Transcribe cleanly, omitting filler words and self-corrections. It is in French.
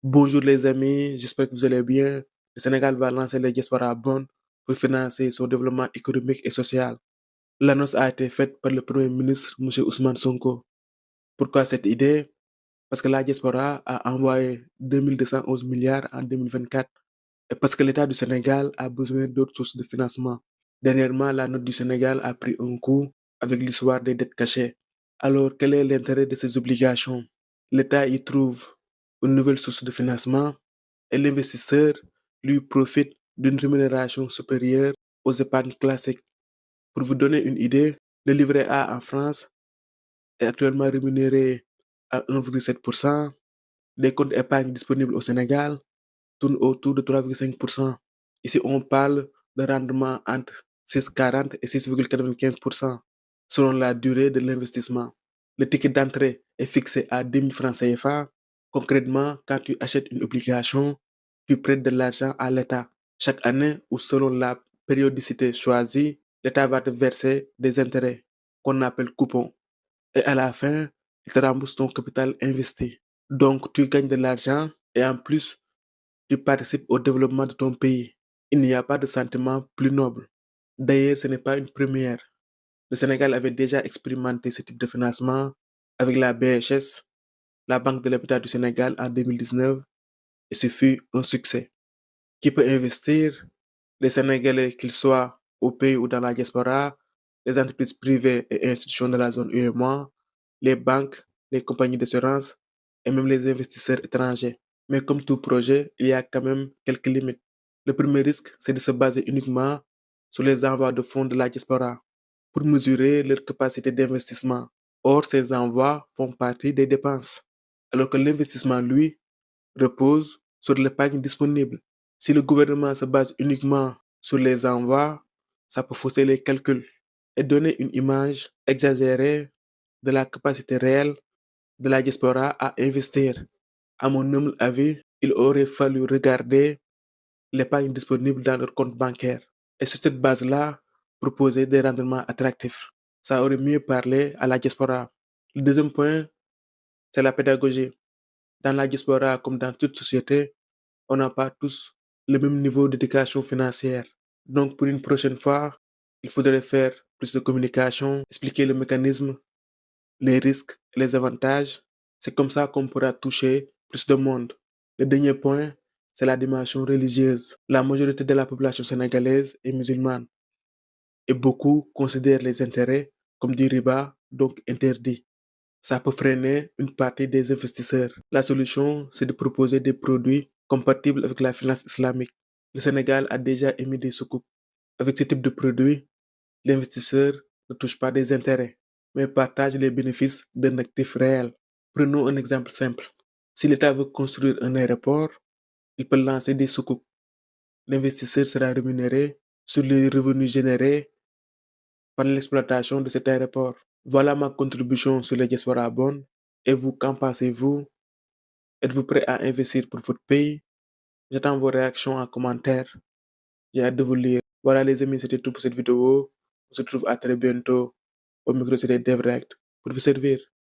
Bonjour les amis, j'espère que vous allez bien. Le Sénégal va lancer les diaspora bonnes pour financer son développement économique et social. L'annonce a été faite par le Premier ministre, M. Ousmane Sonko. Pourquoi cette idée? Parce que la diaspora a envoyé 2211 milliards en 2024 et parce que l'État du Sénégal a besoin d'autres sources de financement. Dernièrement, la note du Sénégal a pris un coup avec l'histoire des dettes cachées. Alors, quel est l'intérêt de ces obligations? L'État y trouve une nouvelle source de financement et l'investisseur lui profite d'une rémunération supérieure aux épargnes classiques. Pour vous donner une idée, le livret A en France est actuellement rémunéré à 1,7%. Les comptes épargne disponibles au Sénégal tournent autour de 3,5%. Ici, on parle de rendement entre 6,40 et 6,95% selon la durée de l'investissement. Le ticket d'entrée est fixé à 10 000 francs CFA. Concrètement, quand tu achètes une obligation, tu prêtes de l'argent à l'État. Chaque année ou selon la périodicité choisie, l'État va te verser des intérêts qu'on appelle coupons. Et à la fin, il te rembourse ton capital investi. Donc, tu gagnes de l'argent et en plus, tu participes au développement de ton pays. Il n'y a pas de sentiment plus noble. D'ailleurs, ce n'est pas une première. Le Sénégal avait déjà expérimenté ce type de financement avec la BHS, la Banque de l'Habitat du Sénégal, en 2019, et ce fut un succès. Qui peut investir? Les Sénégalais, qu'ils soient au pays ou dans la diaspora, les entreprises privées et institutions de la zone UEMOA, les banques, les compagnies d'assurance et même les investisseurs étrangers. Mais comme tout projet, il y a quand même quelques limites. Le premier risque, c'est de se baser uniquement sur les envois de fonds de la diaspora pour mesurer leur capacité d'investissement. Or, ces envois font partie des dépenses, alors que l'investissement, lui, repose sur l'épargne disponible. Si le gouvernement se base uniquement sur les envois, ça peut fausser les calculs et donner une image exagérée de la capacité réelle de la diaspora à investir. À mon humble avis, il aurait fallu regarder l'épargne disponible dans leur compte bancaire et sur cette base-là, proposer des rendements attractifs. Ça aurait mieux parlé à la diaspora. Le deuxième point, c'est la pédagogie. Dans la diaspora, comme dans toute société, on n'a pas tous le même niveau d'éducation financière. Donc, pour une prochaine fois, il faudrait faire plus de communication, expliquer le mécanisme, les risques et les avantages. C'est comme ça qu'on pourra toucher plus de monde. Le dernier point, c'est la dimension religieuse. La majorité de la population sénégalaise est musulmane et beaucoup considèrent les intérêts comme du riba, donc interdit. Ça peut freiner une partie des investisseurs. La solution, c'est de proposer des produits compatibles avec la finance islamique. Le Sénégal a déjà émis des soukouk. Avec ce type de produit, l'investisseur ne touche pas des intérêts, mais partage les bénéfices d'un actif réel. Prenons un exemple simple. Si l'État veut construire un aéroport, il peut lancer des soukouk. L'investisseur sera rémunéré sur les revenus générés par l'exploitation de cet aéroport. Voilà ma contribution sur les diaspora bonnes. Et vous, qu'en pensez-vous? Êtes-vous prêt à investir pour votre pays? J'attends vos réactions en commentaire. J'ai hâte de vous lire. Voilà les amis, c'était tout pour cette vidéo. On se retrouve à très bientôt. Au micro, c'était DevRect pour vous servir.